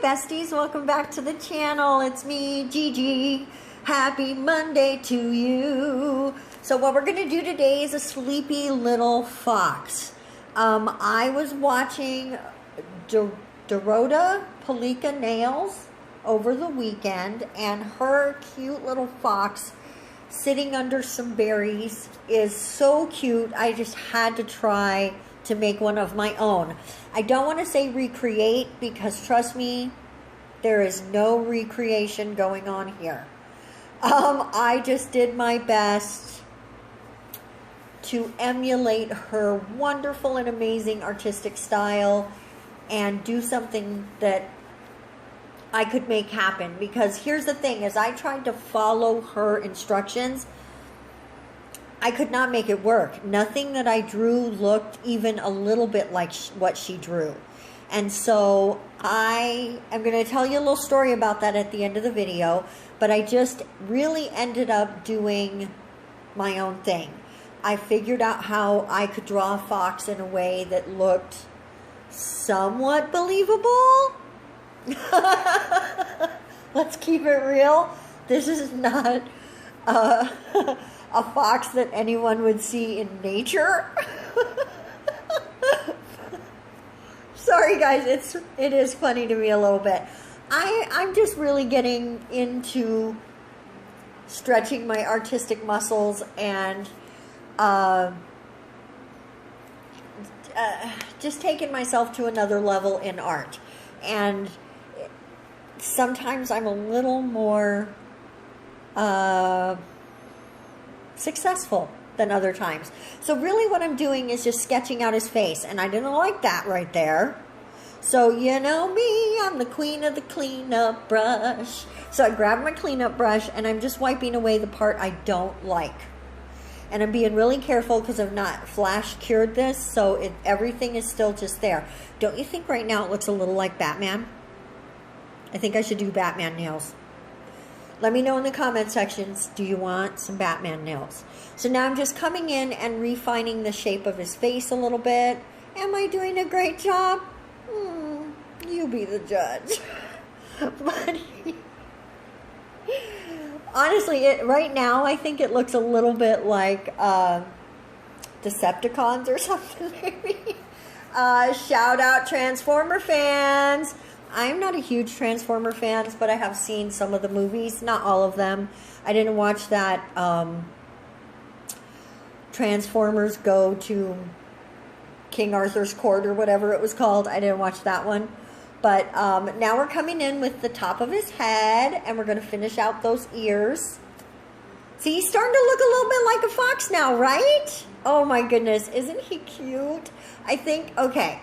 besties, welcome back to the channel. It's me, Gigi. Happy Monday to you. So what we're going to do today is a sleepy little fox. I was watching Dorota Palicka nails over the weekend, and her cute little fox sitting under some berries is so cute. I just had to try to make one of my own. I don't want to say recreate, because trust me, there is no recreation going on here. I just did my best to emulate her wonderful and amazing artistic style and do something that I could make happen. Because here's the thing, as I tried to follow her instructions, I could not make it work. Nothing that I drew looked even a little bit like what she drew. And so I am going to tell you a little story about that at the end of the video, but I just really ended up doing my own thing. I figured out how I could draw a fox in a way that looked somewhat believable. Let's keep it real. This is not a fox that anyone would see in nature. Sorry guys, it is funny to me a little bit. I'm just really getting into stretching my artistic muscles and just taking myself to another level in art. And sometimes I'm a little more successful than other times. So really what I'm doing is just sketching out his face, and I didn't like that right there. So you know me, I'm the queen of the cleanup brush. So I grabbed my cleanup brush and I'm just wiping away the part I don't like. And I'm being really careful because I've not flash cured this, so everything is still just there. Don't you think right now it looks a little like Batman? I think I should do Batman nails. Let me know in the comment sections, do you want some Batman nails? So now I'm just coming in and refining the shape of his face a little bit. Am I doing a great job? You be the judge. But honestly, right now I think it looks a little bit like Decepticons or something maybe. Shout out Transformer fans. I'm not a huge Transformer fan, but I have seen some of the movies, not all of them. I didn't watch that Transformers Go to King Arthur's Court or whatever it was called. I didn't watch that one. But now we're coming in with the top of his head, and we're going to finish out those ears. See, he's starting to look a little bit like a fox now, right? Oh my goodness, isn't he cute? I think, okay,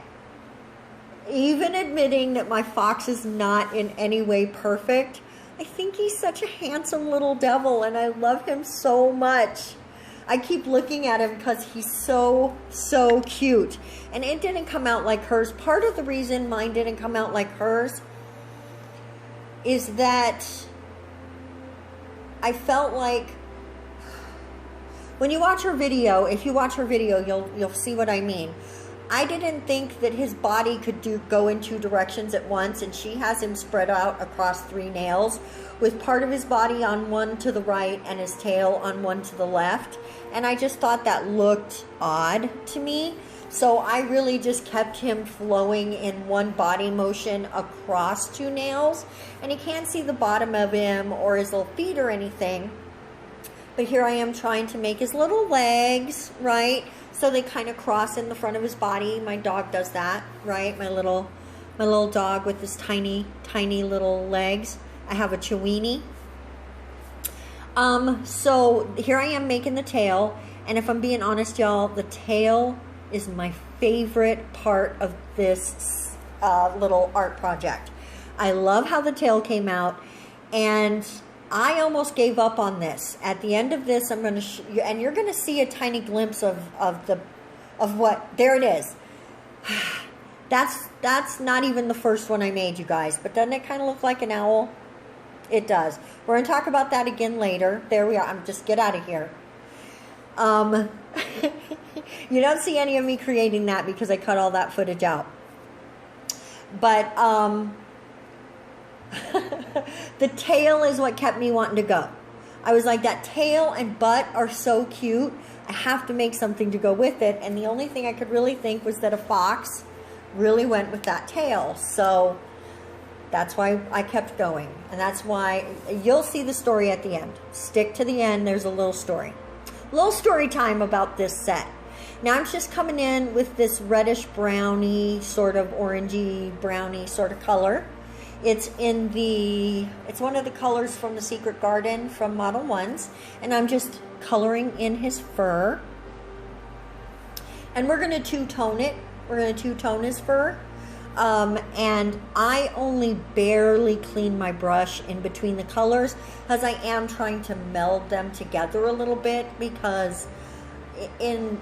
even admitting that my fox is not in any way perfect, I think he's such a handsome little devil, and I love him so much. I keep looking at him because he's so, so cute. And it didn't come out like hers. Part of the reason mine didn't come out like hers is that I felt like when you watch her video, if you watch her video, you'll see what I mean. I didn't think that his body could go in two directions at once, and she has him spread out across 3 nails with part of his body on one to the right and his tail on one to the left. And I just thought that looked odd to me. So I really just kept him flowing in one body motion across 2 nails. And you can't see the bottom of him or his little feet or anything. But here I am trying to make his little legs, right? So they kind of cross in the front of his body. My dog does that, right? My little dog with his tiny, tiny little legs. I have a Chiweenie. So here I am making the tail. And if I'm being honest, y'all, the tail is my favorite part of this little art project. I love how the tail came out. And I almost gave up on this. At the end of this, I'm going to and you're going to see a tiny glimpse of what. There it is. That's not even the first one I made, you guys. But doesn't it kind of look like an owl? It does. We're going to talk about that again later. There we are. I'm just get out of here. You don't see any of me creating that because I cut all that footage out. But The tail is what kept me wanting to go. I was like, that tail and butt are so cute. I have to make something to go with it. And the only thing I could really think was that a fox really went with that tail. So that's why I kept going. And that's why you'll see the story at the end. Stick to the end. There's a little story. Little story time about this set. Now I'm just coming in with this reddish brownie, sort of orangey brownie sort of color. It's one of the colors from the Secret Garden from Model 1s. And I'm just coloring in his fur. And we're going to two-tone it. We're going to two-tone his fur. And I only barely clean my brush in between the colors because I am trying to meld them together a little bit, because in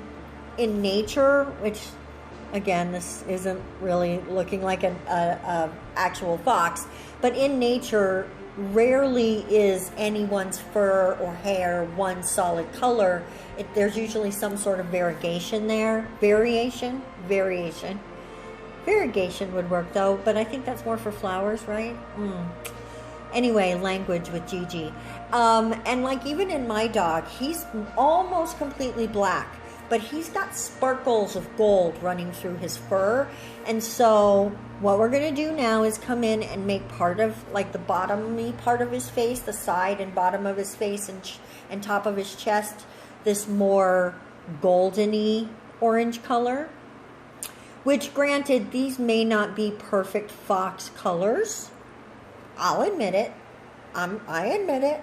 nature, which again, this isn't really looking like an actual fox, but in nature, rarely is anyone's fur or hair one solid color. There's usually some sort of variegation there. Variation would work though, but I think that's more for flowers, right? Anyway, language with Gigi. And like even in my dog, he's almost completely black, but he's got sparkles of gold running through his fur. And so what we're going to do now is come in and make part of, like, the bottomy part of his face, the side and bottom of his face and top of his chest, this more goldeny orange color. Which, granted, these may not be perfect fox colors. I'll admit it. I admit it.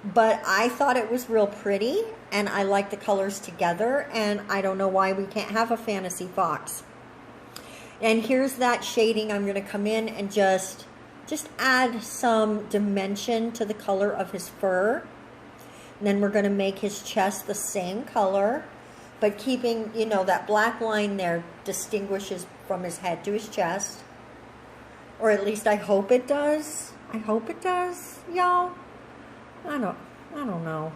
But I thought it was real pretty, and I like the colors together, and I don't know why we can't have a fantasy fox. And here's that shading. I'm going to come in and just add some dimension to the color of his fur. And then we're going to make his chest the same color, but keeping, you know, that black line there distinguishes from his head to his chest. Or at least I hope it does. I hope it does, y'all. I don't know.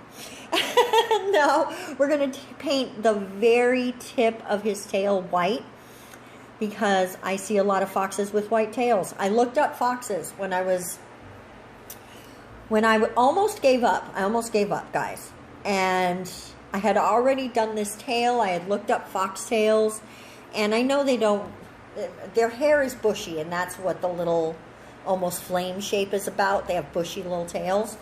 No, we're going to paint the very tip of his tail white, because I see a lot of foxes with white tails. I looked up foxes when I almost gave up. I almost gave up, guys. And I had already done this tail. I had looked up foxtails, and I know their hair is bushy, and that's what the little almost flame shape is about. They have bushy little tails.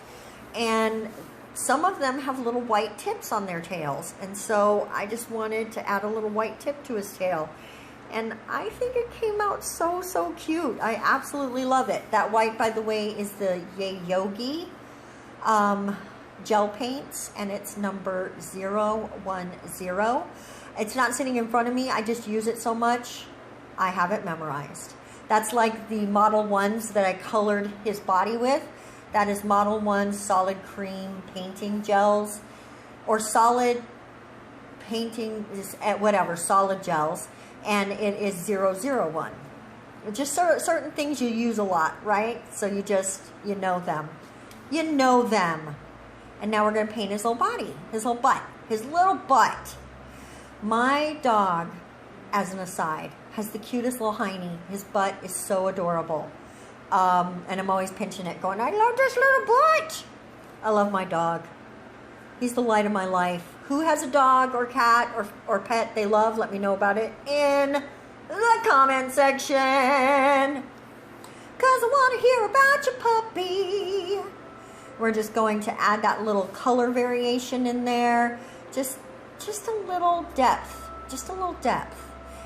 And some of them have little white tips on their tails. And so I just wanted to add a little white tip to his tail. And I think it came out so, so cute. I absolutely love it. That white, by the way, is the Yayoge gel paints, and it's number 010. It's not sitting in front of me. I just use it so much, I have it memorized. That's like the Model 1s that I colored his body with. That is Model 1 solid cream painting gels, or solid painting, whatever, solid gels. And it is 001. Just certain things you use a lot, right? So you know them. You know them. And now we're going to paint his little body, his little butt, his little butt. My dog, as an aside, has the cutest little hiney. His butt is so adorable. And I'm always pinching it, going, I love this little butt. I love my dog. He's the light of my life. Who has a dog or cat or pet they love? Let me know about it in the comment section. 'Cause I want to hear about your puppy. We're just going to add that little color variation in there. Just a little depth. Just a little depth.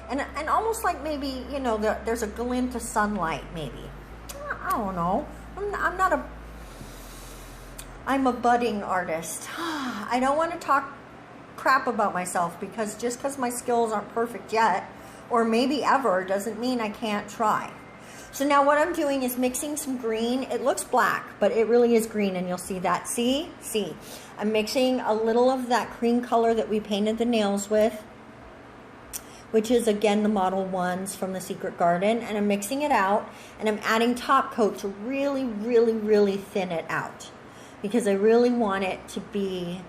And almost like maybe, you know, there's a glint of sunlight maybe. I don't know. I'm a budding artist. I don't want to talk crap about myself, because just because my skills aren't perfect yet, or maybe ever, doesn't mean I can't try. So now what I'm doing is mixing some green. It looks black, but it really is green, and you'll see that. See? I'm mixing a little of that cream color that we painted the nails with, which is, again, the Model 1s from the Secret Garden, and I'm mixing it out, and I'm adding top coat to really, really, really thin it out, because I really want it to be,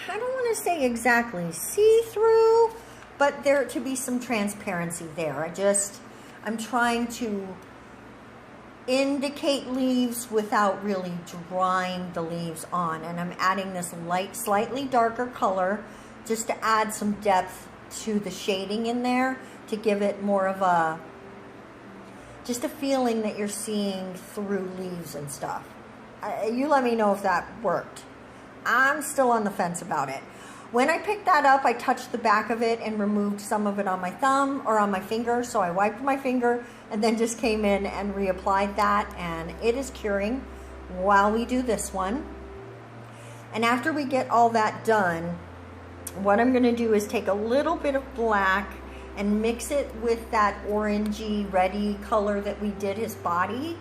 I don't want to say exactly see-through, but there to be some transparency there. I'm trying to indicate leaves without really drawing the leaves on. And I'm adding this light, slightly darker color just to add some depth to the shading in there, to give it more of a, just a feeling that you're seeing through leaves and stuff. You let me know if that worked. I'm still on the fence about it. When I picked that up, I touched the back of it and removed some of it on my thumb or on my finger. So I wiped my finger and then just came in and reapplied that, and it is curing while we do this one. And after we get all that done, what I'm going to do is take a little bit of black and mix it with that orangey reddy color that we did his body,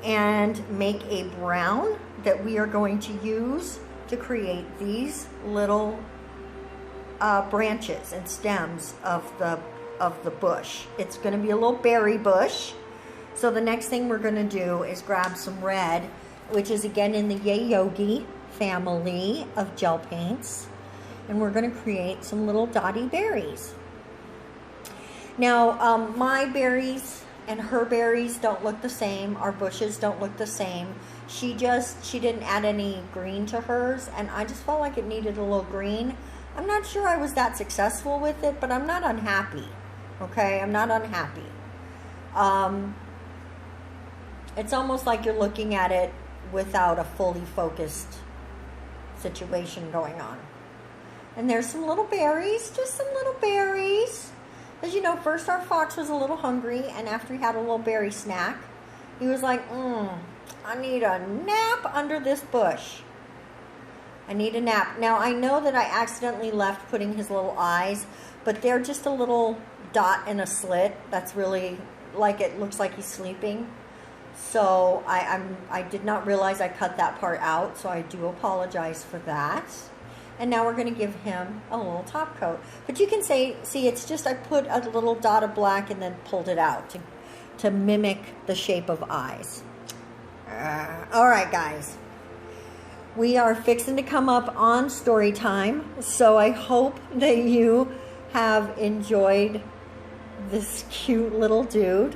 and make a brown that we are going to use to create these little branches and stems of the bush. It's going to be a little berry bush. So the next thing we're going to do is grab some red, which is again in the yayoge family of gel paints, and we're going to create some little dotty berries. Now my berries and her berries don't look the same. Our bushes don't look the same. She didn't add any green to hers, and I just felt like it needed a little green. I'm not sure I was that successful with it, but I'm not unhappy. Okay, I'm not unhappy. It's almost like you're looking at it without a fully focused situation going on. And there's some little berries, just some little berries. As you know, first our fox was a little hungry, and after he had a little berry snack, he was like, I need a nap under this bush. I need a nap. Now, I know that I accidentally left putting his little eyes, but they're just a little dot in a slit. That's really, like, it looks like he's sleeping. So I did not realize I cut that part out, so I do apologize for that. And now we're going to give him a little top coat. But you can see it's just, I put a little dot of black and then pulled it out to mimic the shape of eyes. All right, guys. We are fixing to come up on story time. So I hope that you have enjoyed this cute little dude.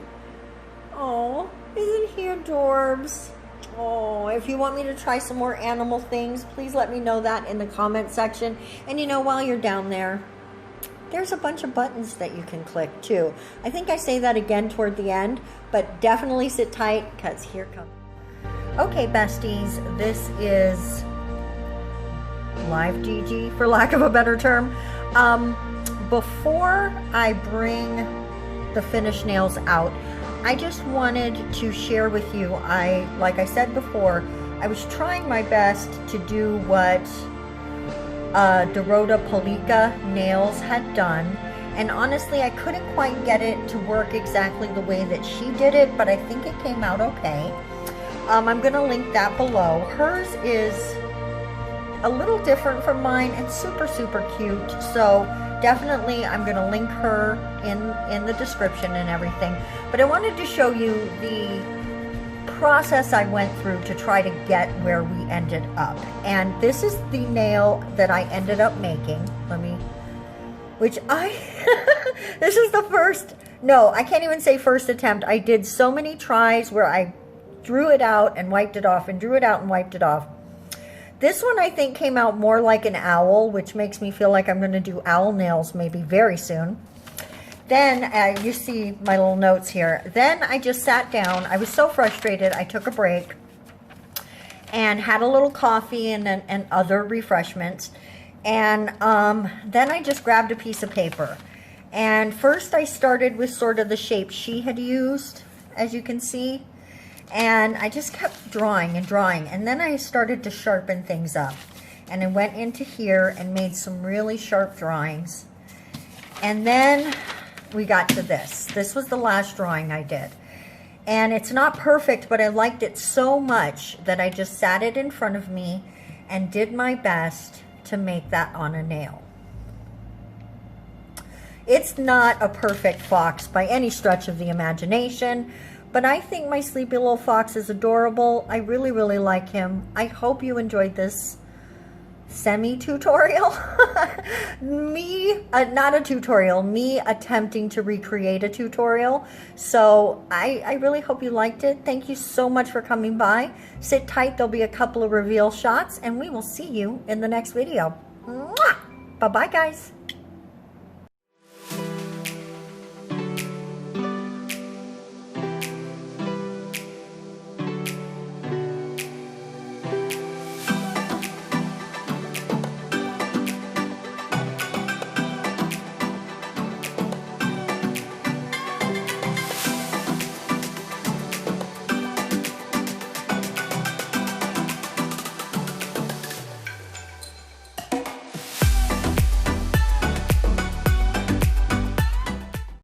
Oh, isn't he adorbs? Oh, if you want me to try some more animal things, please let me know that in the comment section. And you know, while you're down there, there's a bunch of buttons that you can click too. I think I say that again toward the end, but definitely sit tight, because here comes. Okay, besties, this is live GG, for lack of a better term. Before I bring the finished nails out, I just wanted to share with you, like I said before, I was trying my best to do what Dorota Palicka Nails had done, and honestly I couldn't quite get it to work exactly the way that she did it, but I think it came out okay. I'm going to link that below. Hers is a little different from mine and super, super cute, so definitely I'm going to link her in the description and everything. But I wanted to show you the process I went through to try to get where we ended up. And this is the nail that I ended up making. This is the first, no, I can't even say first attempt. I did so many tries where I drew it out and wiped it off and drew it out and wiped it off. This one I think came out more like an owl, which makes me feel like I'm going to do owl nails maybe very soon. Then, you see my little notes here. Then I just sat down. I was so frustrated. I took a break and had a little coffee and other refreshments. And then I just grabbed a piece of paper. And first I started with sort of the shape she had used, as you can see. And I just kept drawing and drawing. And then I started to sharpen things up. And I went into here and made some really sharp drawings. And then we got to this. This was the last drawing I did. And it's not perfect, but I liked it so much that I just sat it in front of me and did my best to make that on a nail. It's not a perfect fox by any stretch of the imagination, but I think my sleepy little fox is adorable. I really, really like him. I hope you enjoyed this semi-tutorial. Not a tutorial, me attempting to recreate a tutorial. So I really hope you liked it. Thank you so much for coming by. Sit tight, there'll be a couple of reveal shots, and we will see you in the next video. Bye-bye, guys.